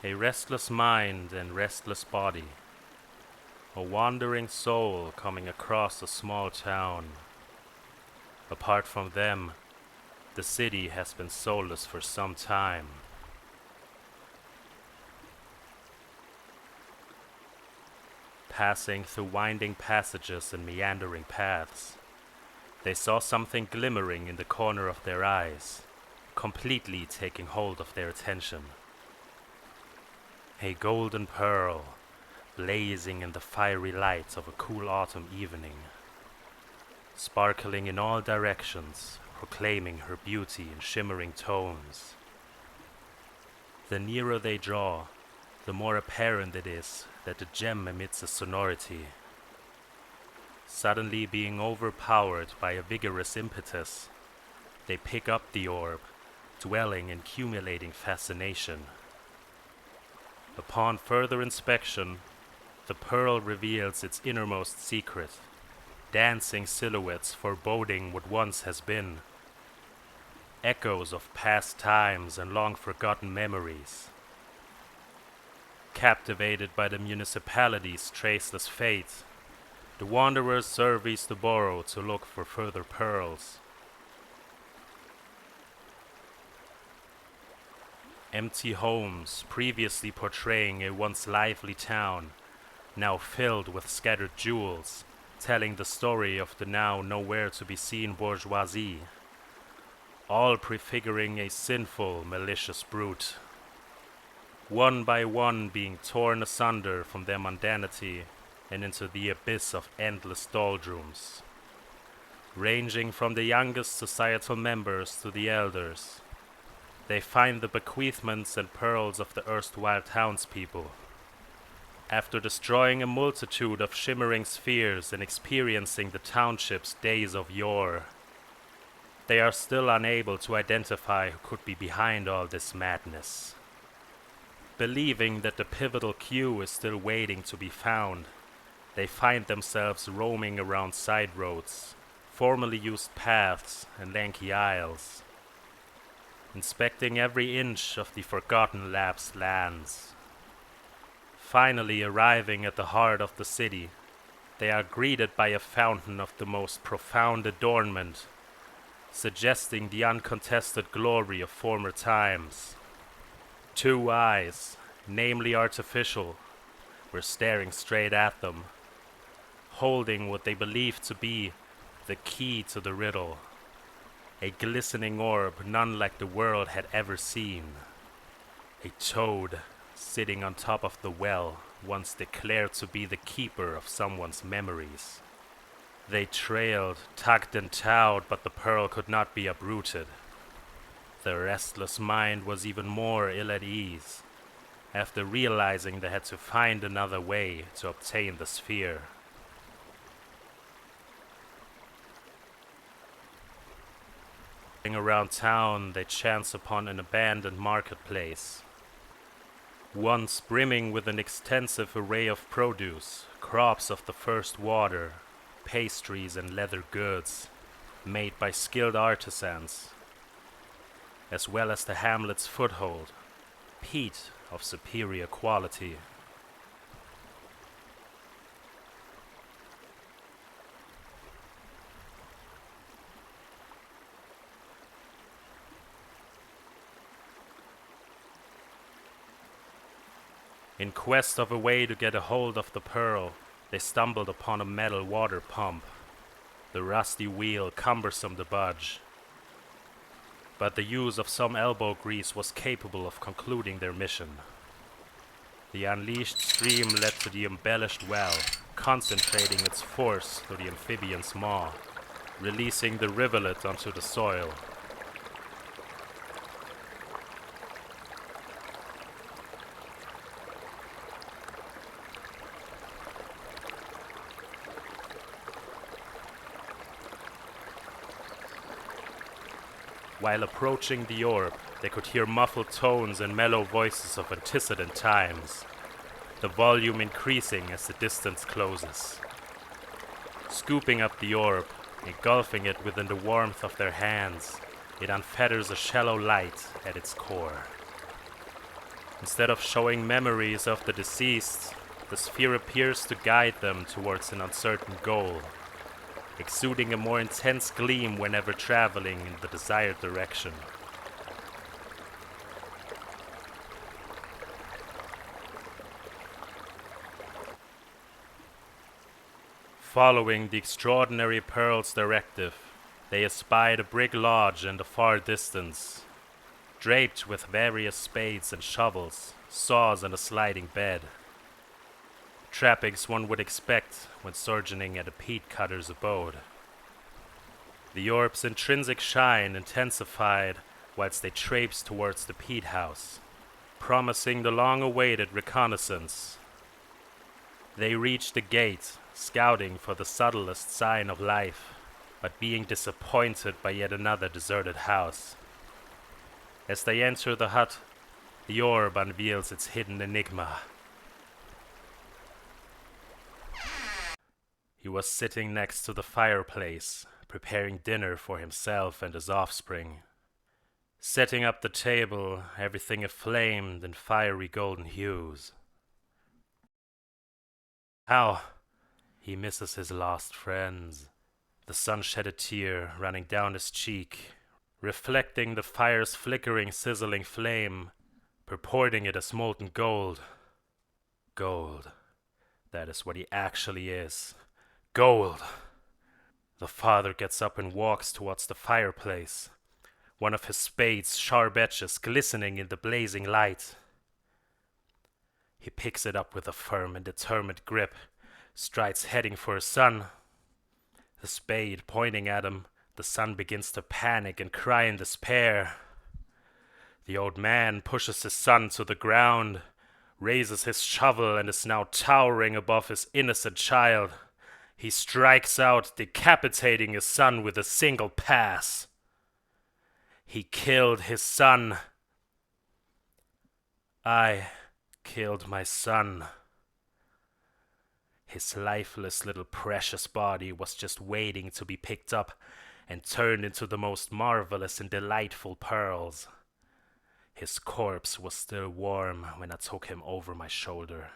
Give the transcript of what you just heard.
A restless mind and restless body. A wandering soul coming across a small town. Apart from them, the city has been soulless for some time. Passing through winding passages and meandering paths, they saw something glimmering in the corner of their eyes, completely taking hold of their attention. A golden pearl, blazing in the fiery light of a cool autumn evening, sparkling in all directions, proclaiming her beauty in shimmering tones. The nearer they draw, the more apparent it is that the gem emits a sonority. Suddenly being overpowered by a vigorous impetus, they pick up the orb, dwelling in accumulating fascination. Upon further inspection, the pearl reveals its innermost secret, dancing silhouettes foreboding what once has been, echoes of past times and long-forgotten memories. Captivated by the municipality's traceless fate, the wanderers surveys the borough to look for further pearls. Empty homes, previously portraying a once lively town, now filled with scattered jewels, telling the story of the now nowhere to be seen bourgeoisie, all prefiguring a sinful, malicious brute. One by one being torn asunder from their mundanity and into the abyss of endless doldrums, ranging from the youngest societal members to the elders. They find the bequeathments and pearls of the erstwhile townspeople. After destroying a multitude of shimmering spheres and experiencing the township's days of yore, they are still unable to identify who could be behind all this madness. Believing that the pivotal clue is still waiting to be found, they find themselves roaming around side roads, formerly used paths and lanky aisles, inspecting every inch of the forgotten lapsed lands. Finally arriving at the heart of the city, they are greeted by a fountain of the most profound adornment, suggesting the uncontested glory of former times. 2 eyes, namely artificial, were staring straight at them, holding what they believed to be the key to the riddle, a glistening orb none like the world had ever seen. A toad sitting on top of the well, once declared to be the keeper of someone's memories. They trailed, tugged and towed, but the pearl could not be uprooted. The restless mind was even more ill at ease, after realizing they had to find another way to obtain the sphere. Around town, they chance upon an abandoned marketplace, once brimming with an extensive array of produce, crops of the first water, pastries and leather goods, made by skilled artisans, as well as the hamlet's foothold, peat of superior quality. In quest of a way to get a hold of the pearl, they stumbled upon a metal water pump, the rusty wheel cumbersome to budge. But the use of some elbow grease was capable of concluding their mission. The unleashed stream led to the embellished well, concentrating its force through the amphibian's maw, releasing the rivulet onto the soil. While approaching the orb, they could hear muffled tones and mellow voices of antecedent times, the volume increasing as the distance closes. Scooping up the orb, engulfing it within the warmth of their hands, it unfetters a shallow light at its core. Instead of showing memories of the deceased, the sphere appears to guide them towards an uncertain goal, exuding a more intense gleam whenever traveling in the desired direction. Following the extraordinary Pearl's directive, they espied a brick lodge in the far distance, draped with various spades and shovels, saws, and a sliding bed. Trappings one would expect when sojourning at a peat cutter's abode. The orb's intrinsic shine intensified whilst they traipsed towards the peat house, promising the long-awaited reconnaissance. They reached the gate, scouting for the subtlest sign of life, but being disappointed by yet another deserted house. As they enter the hut, the orb unveils its hidden enigma. He was sitting next to the fireplace, preparing dinner for himself and his offspring. Setting up the table, everything aflame in fiery golden hues. How he misses his lost friends. The sun shed a tear running down his cheek, reflecting the fire's flickering, sizzling flame, purporting it as molten gold. Gold. That is what he actually is. Gold. The father gets up and walks towards the fireplace, one of his spade's sharp edges glistening in the blazing light. He picks it up with a firm and determined grip, strides heading for his son. The spade pointing at him, the son begins to panic and cry in despair. The old man pushes his son to the ground, raises his shovel, and is now towering above his innocent child. He strikes out, decapitating his son with a single pass. He killed his son. I killed my son. His lifeless little precious body was just waiting to be picked up and turned into the most marvelous and delightful pearls. His corpse was still warm when I took him over my shoulder.